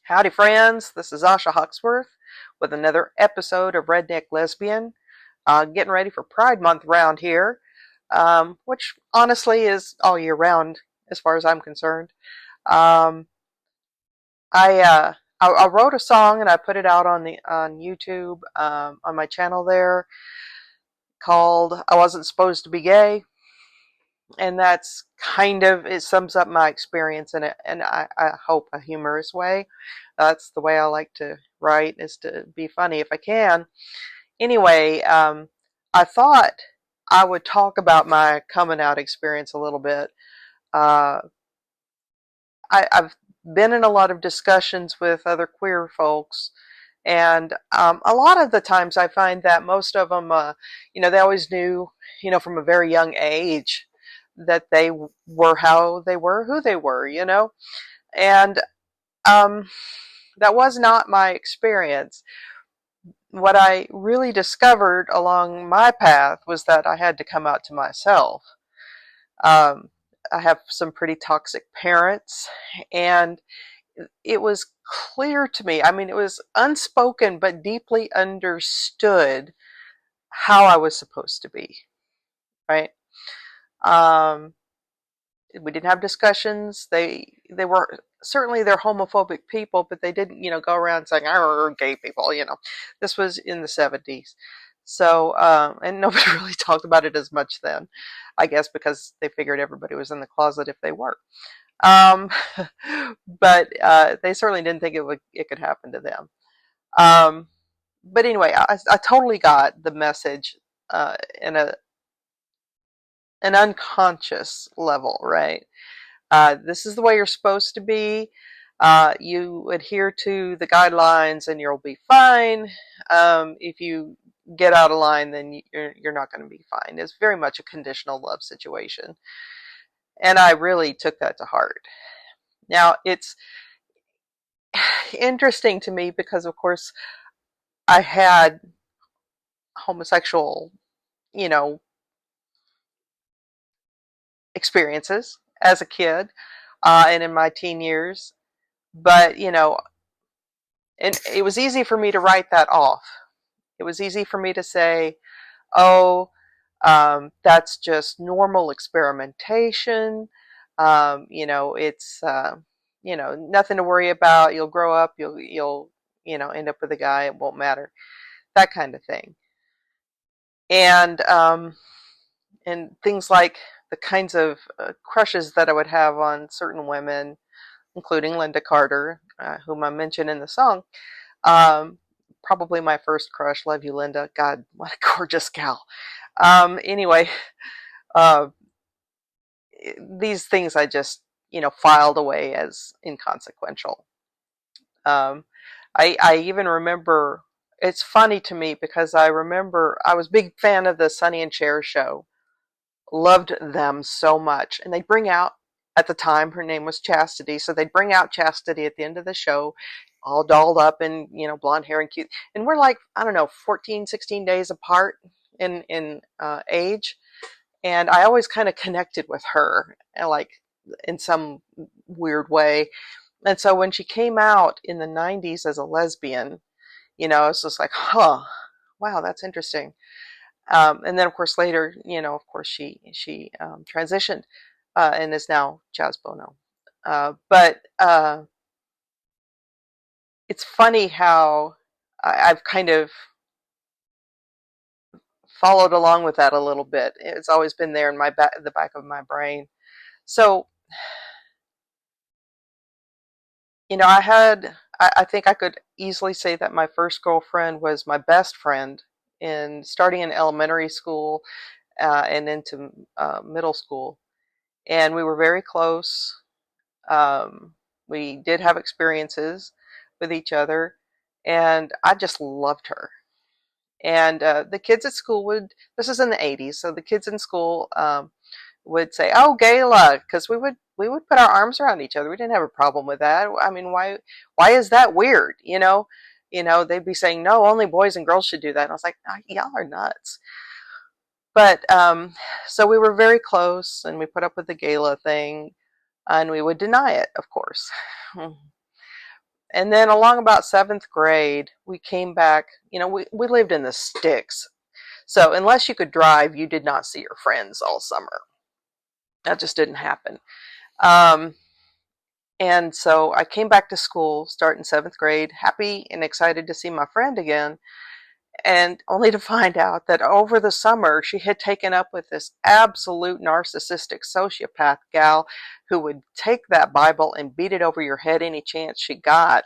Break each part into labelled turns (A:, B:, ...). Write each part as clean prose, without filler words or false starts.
A: Howdy, friends. This is Asha Hawksworth with another episode of Redneck Lesbian. Getting ready for Pride Month around here, which honestly is all year round as far as I'm concerned. Um, I wrote a song and I put it out on YouTube on my channel there called "I Wasn't Supposed to Be Gay," and that's kind of it sums up my experience in it, and I hope a humorous way. That's the way I like to write, is to be funny if I can. Anyway, I thought I would talk about my coming out experience a little bit. Uh, I've been in a lot of discussions with other queer folks, and a lot of the times I find that most of them, they always knew, from a very young age that they were how they were, who they were, and um, that was not my experience. What I really discovered along my path was that I had to come out to myself. Um, I have some pretty toxic parents, and it was clear to me. I mean, it was unspoken but deeply understood how I was supposed to be, right? Um, we didn't have discussions. They were certainly they're homophobic people, but they didn't, go around saying, "Oh, gay people." This was in the 70s, so and nobody really talked about it as much then. I guess because they figured everybody was in the closet if they were. Um, but they certainly didn't think it could happen to them. Um, but anyway, I totally got the message in an unconscious level, right? This is the way you're supposed to be. You adhere to the guidelines and you'll be fine. If you get out of line, then you're not going to be fine. It's very much a conditional love situation. And I really took that to heart. Now, it's interesting to me because, of course, I had homosexual, you know, experiences as a kid and in my teen years. But, and it was easy for me to write that off. It was easy for me to say, oh, that's just normal experimentation. It's nothing to worry about. You'll grow up. You'll end up with a guy. It won't matter. That kind of thing. And things like the kinds of crushes that I would have on certain women, including Linda Carter, whom I mentioned in the song. Um, Probably my first crush. Love you, Linda. God, what a gorgeous gal. Anyway, uh, these things I just, filed away as inconsequential. Um, I even remember, it's funny to me because I remember I was a big fan of the Sonny and Cher show. Loved them so much. And they'd bring out, at the time, her name was Chastity, so they'd bring out Chastity at the end of the show, all dolled up in, blonde hair and cute. And we're like, I don't know, 14, 16 days apart in age. And I always kind of connected with her, like in some weird way. And so when she came out in the 90s as a lesbian, it's just like, huh, wow, that's interesting. And then, of course, later, of course, she transitioned and is now Jazz Bono. But it's funny how I've kind of followed along with that a little bit. It's always been there in the back of my brain. So, I think I could easily say that my first girlfriend was my best friend starting in elementary school and into middle school. And we were very close. We did have experiences with each other, and I just loved her. And the kids at school this is in the 80s, so the kids in school would say, "Oh, Gayla," because we would put our arms around each other. We didn't have a problem with that. I mean, why is that weird? They'd be saying, "No, only boys and girls should do that." And I was like, oh, "Y'all are nuts." But so we were very close, and we put up with the Gayla thing, and we would deny it, of course. And then along about seventh grade, we came back. We lived in the sticks. So unless you could drive, you did not see your friends all summer. That just didn't happen. Um, and so I came back to school, starting seventh grade, happy and excited to see my friend again, and only to find out that over the summer she had taken up with this absolute narcissistic sociopath gal who would take that Bible and beat it over your head any chance she got.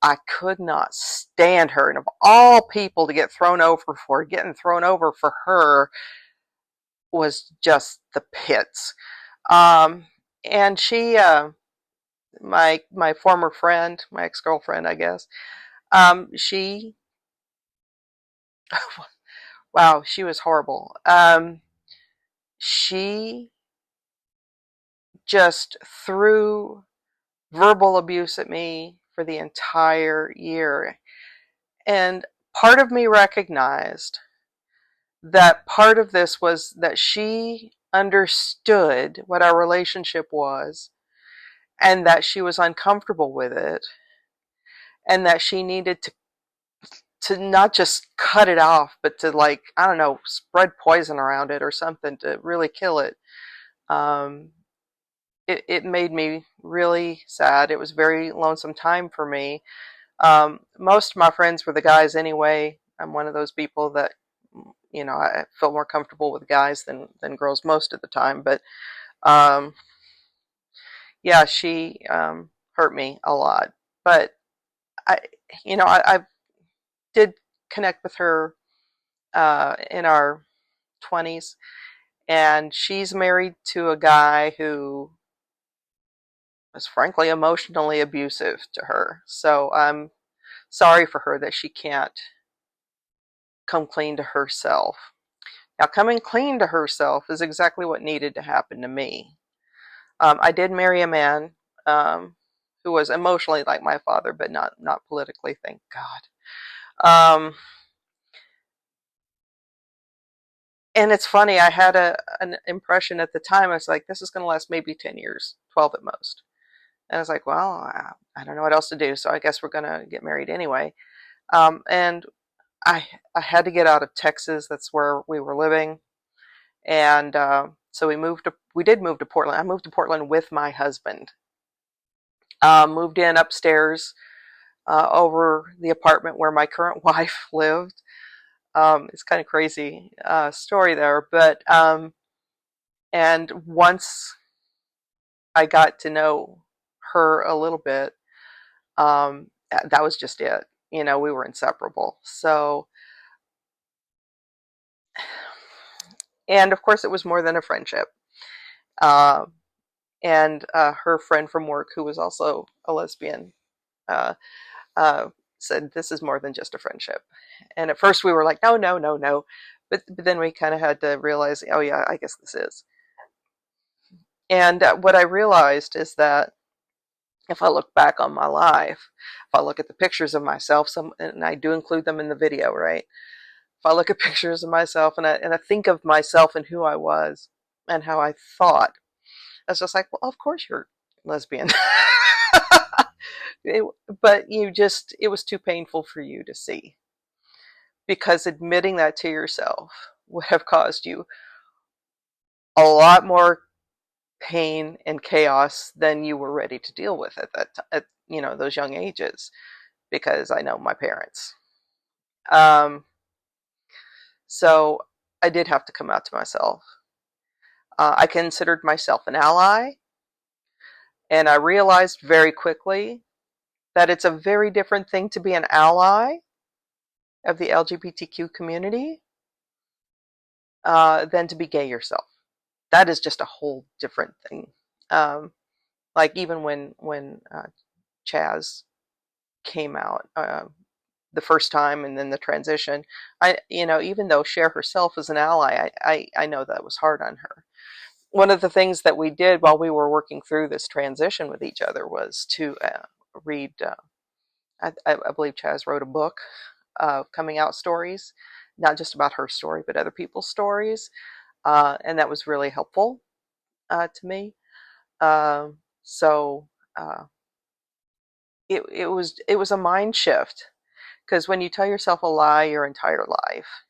A: I could not stand her, and of all people to get thrown over for, getting thrown over for her was just the pits. Um, and she, my former friend, my ex girlfriend, I guess, she, wow, she was horrible. She just threw verbal abuse at me for the entire year. And part of me recognized that part of this was that she understood what our relationship was and that she was uncomfortable with it and that she needed to not just cut it off, but to, like, I don't know, spread poison around it or something to really kill it. Um, it made me really sad. It was a very lonesome time for me. Most of my friends were the guys anyway. I'm one of those people that, I feel more comfortable with guys than girls most of the time. But um, yeah, she hurt me a lot. But I, I did connect with her in our 20s, and she's married to a guy who was frankly emotionally abusive to her. So I'm sorry for her that she can't come clean to herself. Now, coming clean to herself is exactly what needed to happen to me. I did marry a man who was emotionally like my father, but not politically, thank God. Um, and it's funny, I had an impression at the time. I was like, this is going to last maybe 10 years, 12 at most. And I was like, well, I don't know what else to do, so I guess we're going to get married anyway. And I, I had to get out of Texas. That's where we were living. And so we did move to Portland. I moved to Portland with my husband. Moved in upstairs over the apartment where my current wife lived. It's kind of crazy story there, but and once I got to know her a little bit, that was just it. We were inseparable. So, and of course, it was more than a friendship. Uh, and her friend from work, who was also a lesbian, uh, uh, said, "This is more than just a friendship." And at first, we were like, "No, no, no, no," but then we kind of had to realize, "Oh yeah, I guess this is." And what I realized is that if I look back on my life, if I look at the pictures of myself, and I do include them in the video, right? If I look at pictures of myself and I think of myself and who I was and how I thought, I was just like, well, of course you're lesbian. it, but it was too painful for you to see, because admitting that to yourself would have caused you a lot more pain and chaos than you were ready to deal with at that time, at those young ages, because I know my parents. Um, so I did have to come out to myself. I considered myself an ally, and I realized very quickly that it's a very different thing to be an ally of the LGBTQ community than to be gay yourself. That is just a whole different thing. Um, like even when Chaz came out the first time, and then the transition, even though Cher herself is an ally, I know that was hard on her. One of the things that we did while we were working through this transition with each other was to read. I believe Chaz wrote a book of coming out stories, not just about her story, but other people's stories, and that was really helpful to me. So uh, it was a mind shift, because when you tell yourself a lie your entire life,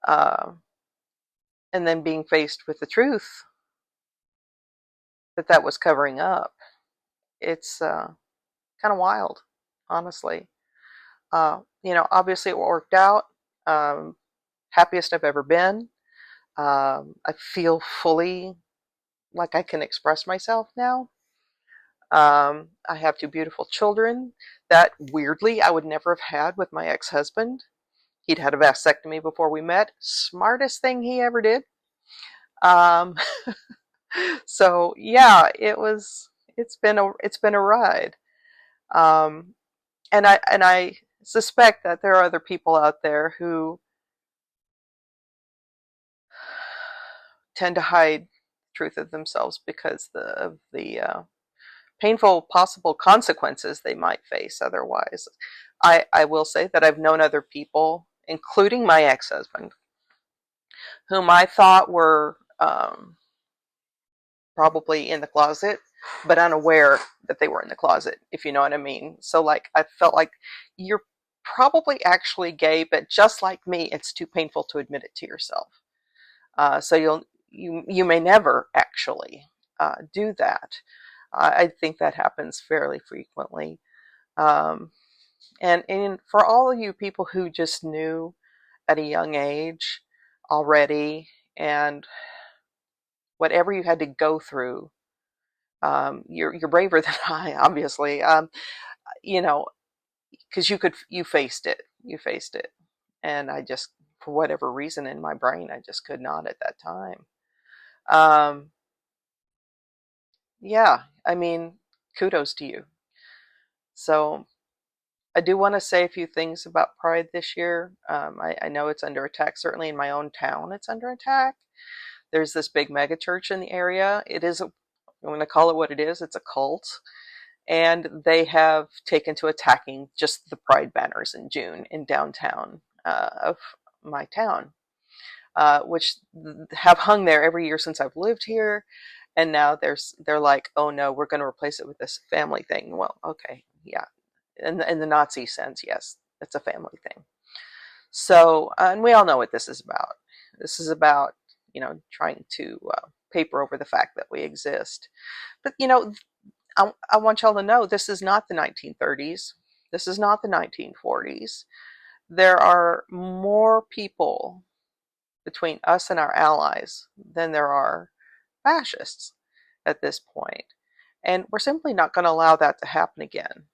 A: uh, and then being faced with the truth that that was covering up, it's kind of wild, honestly. Obviously it worked out. Um, Happiest I've ever been. I feel fully like I can express myself now. I have two beautiful children that weirdly I would never have had with my ex-husband. He'd had a vasectomy before we met. Smartest thing he ever did. Um, so yeah, it's been a ride. Um, and I suspect that there are other people out there who tend to hide the truth of themselves because of the painful possible consequences they might face otherwise. I will say that I've known other people, including my ex-husband, whom I thought were probably in the closet, but unaware that they were in the closet, if you know what I mean. So, like, I felt like you're probably actually gay, but just like me, it's too painful to admit it to yourself. So you may never actually do that. I think that happens fairly frequently. Um, and for all of you people who just knew at a young age already, and whatever you had to go through, you're braver than I, obviously. You know, because you faced it, and I just, for whatever reason in my brain, I just could not at that time. Um, yeah, I mean, kudos to you. So I do want to say a few things about Pride this year. I know it's under attack. Certainly in my own town, it's under attack. There's this big mega church in the area. I'm going to call it what it is. It's a cult. And they have taken to attacking just the Pride banners in June in downtown of my town, which have hung there every year since I've lived here. And now they're like, oh no, we're going to replace it with this family thing. Well, okay, yeah, in the Nazi sense, yes, it's a family thing. So, and we all know what this is about. This is about, trying to paper over the fact that we exist. But, I want y'all to know this is not the 1930s. This is not the 1940s. There are more people between us and our allies than there are fascists at this point. And we're simply not going to allow that to happen again.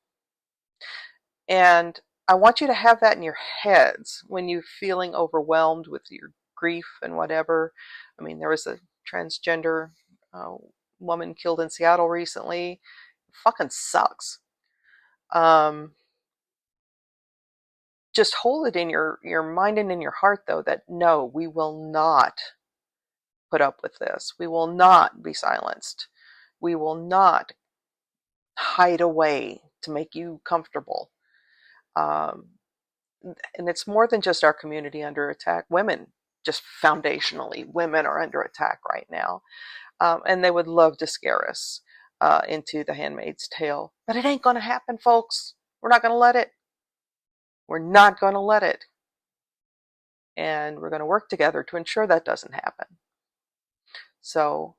A: And I want you to have that in your heads when you're feeling overwhelmed with your grief and whatever. I mean, there was a transgender uh, woman killed in Seattle recently. It fucking sucks. Um, just hold it in your mind and in your heart, though, that no, we will not put up with this. We will not be silenced. We will not hide away to make you comfortable. Um, and it's more than just our community under attack. Women, just foundationally, women are under attack right now. And they would love to scare us into the Handmaid's Tale. But it ain't going to happen, folks. We're not going to let it. We're not going to let it. And we're going to work together to ensure that doesn't happen. So,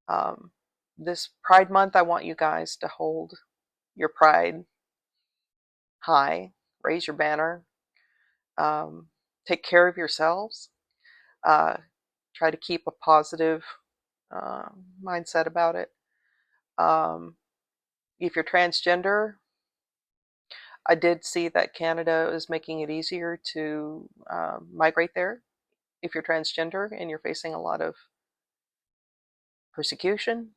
A: um, this Pride Month, I want you guys to hold your pride high, raise your banner, take care of yourselves, uh, try to keep a positive uh, mindset about it. Um, if you're transgender, I did see that Canada is making it easier to migrate there if you're transgender and you're facing a lot of persecution.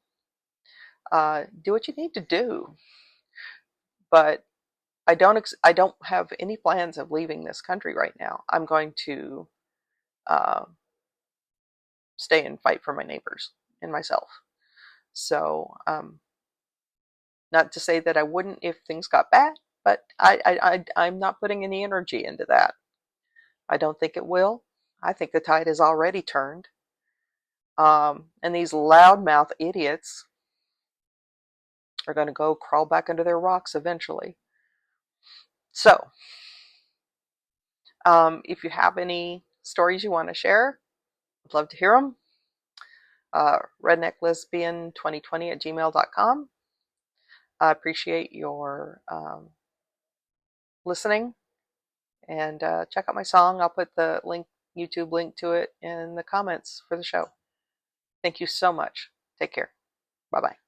A: Do what you need to do, but I don't have any plans of leaving this country right now. I'm going to uh, stay and fight for my neighbors and myself. So, not to say that I wouldn't if things got bad, but I'm not putting any energy into that. I don't think it will. I think the tide has already turned. And these loudmouth idiots They're going to go crawl back under their rocks eventually. So, if you have any stories you want to share, I'd love to hear them. rednecklesbian2020 at gmail.com. I appreciate your listening, and check out my song. I'll put the YouTube link to it in the comments for the show. Thank you so much. Take care. Bye bye.